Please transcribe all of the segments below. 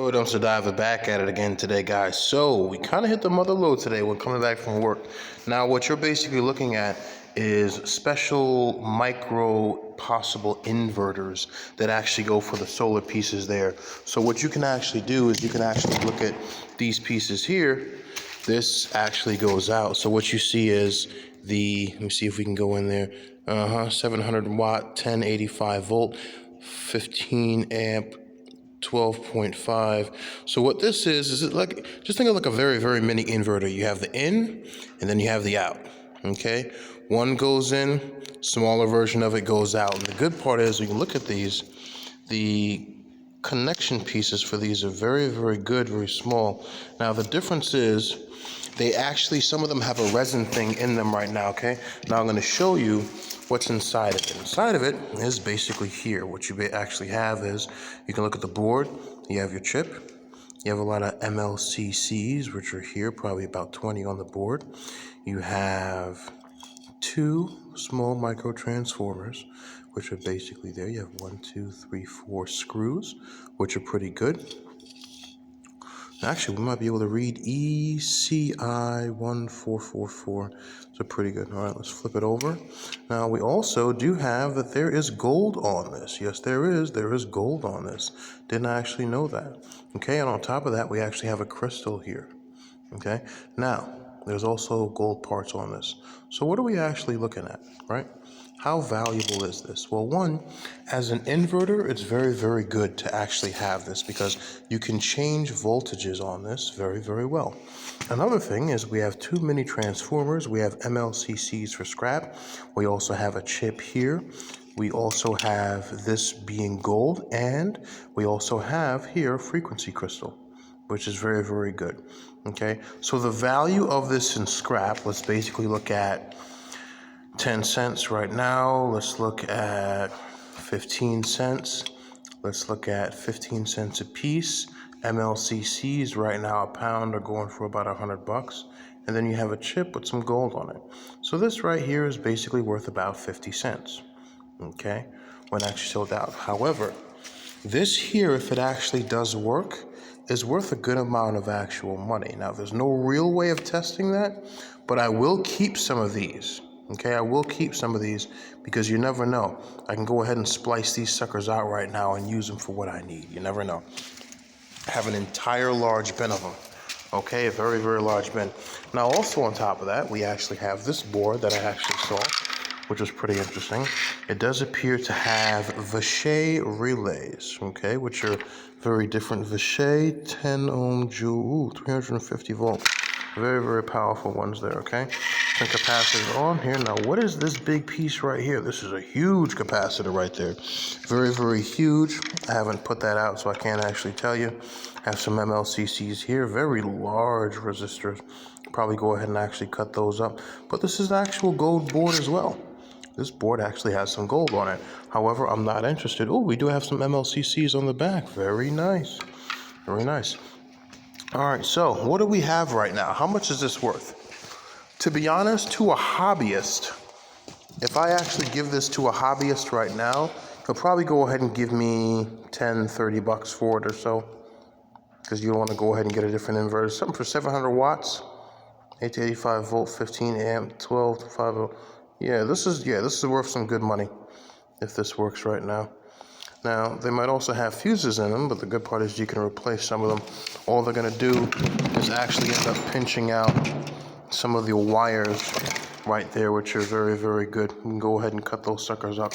Pro Dumpster Diver back at it again today, guys. So we kind of hit the mother load today when coming back from work. Now what you're basically looking at is special micro possible inverters that actually go for the solar pieces there. So what you can actually do is you can actually look at these pieces here. This actually goes out. So what you see is let me see if we can go in there. 700 watt, 1085 volt, 15 amp, 12.5. So what this is it like, just think of like a very, very mini inverter. You have the in and then you have the out. Okay, one goes in, smaller version of it goes out. And the good part is, you can look at these, the connection pieces for these are very, very good, very small. Now the difference is they actually, some of them have a resin thing in them right now. Okay, now I'm going to show you what's inside of it. Inside of it is basically here. What you actually have is, you can look at the board, you have your chip, you have a lot of MLCCs, which are here, probably about 20 on the board. You have two small micro transformers, which are basically there. You have 1, 2, 3, 4 screws, which are pretty good. Actually, we might be able to read ECI 1444. So pretty good. All right, let's flip it over. Now, we also do have that there is gold on this. Yes, there is. There is gold on this. Didn't actually know that. Okay, and on top of that, we actually have a crystal here. Okay, now, there's also gold parts on this. So what are we actually looking at, right? How valuable is this? Well, one, as an inverter, it's very, very good to actually have this because you can change voltages on this very, very well. Another thing is we have two mini transformers. We have MLCCs for scrap. We also have a chip here. We also have this being gold, and we also have here a frequency crystal, which is very, very good. Okay, so the value of this in scrap, let's basically look at 10 cents right now. Let's look at 15 cents. Let's look at 15 cents a piece. MLCCs right now, a pound, are going for about $100. And then you have a chip with some gold on it. So this right here is basically worth about 50 cents. Okay, when actually sold out. However, this here, if it actually does work, is worth a good amount of actual money. Now, there's no real way of testing that, but I will keep some of these. Okay, I will keep some of these because you never know. I can go ahead and splice these suckers out right now and use them for what I need. You never know. I have an entire large bin of them. Okay, a very, very large bin. Now, also on top of that, we actually have this board that I actually saw, which was pretty interesting. It does appear to have Vishay relays, okay, which are very different. Vishay 10 ohm joule, 350 volt. Very, very powerful ones there, okay? And capacitor on here. Now, what is this big piece right here? This is a huge capacitor right there. Very, very huge. I haven't put that out, so I can't actually tell you. Have some MLCCs here. Very large resistors. Probably go ahead and actually cut those up. But this is the actual gold board as well. This board actually has some gold on it. However, I'm not interested. Oh, we do have some MLCCs on the back. Very nice. Very nice. All right, so what do we have right now? How much is this worth? To be honest, to a hobbyist, if I actually give this to a hobbyist right now, he'll probably go ahead and give me 10, 30 bucks for it or so, because you don't want to go ahead and get a different inverter. Something for 700 watts, 8 to 85 volt, 15 amp, 12 to 5 volt. Yeah, this is worth some good money if this works right now. Now, they might also have fuses in them, but the good part is you can replace some of them. All they're going to do is actually end up pinching out some of the wires right there, which are very, very good. You can go ahead and cut those suckers up.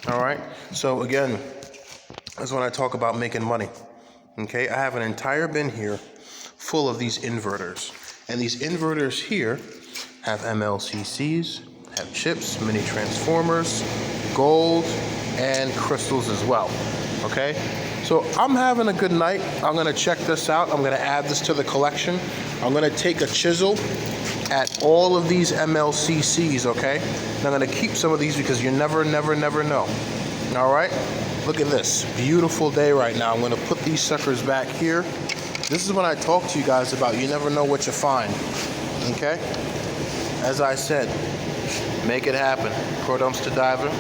All right, so again, that's when I talk about making money. Okay, I have an entire bin here full of these inverters. And these inverters here have MLCCs, have chips, mini transformers, gold, and crystals as well. Okay, so I'm having a good night. I'm going to check this out. I'm going to add this to the collection. I'm going to take a chisel at all of these MLCCs, okay? And I'm going to keep some of these because you never know. All right, look at this beautiful day right now. I'm going to put these suckers back here. This is when I talk to you guys about you never know what you find. Okay, as I said, make it happen. Pro Dumpster Diver.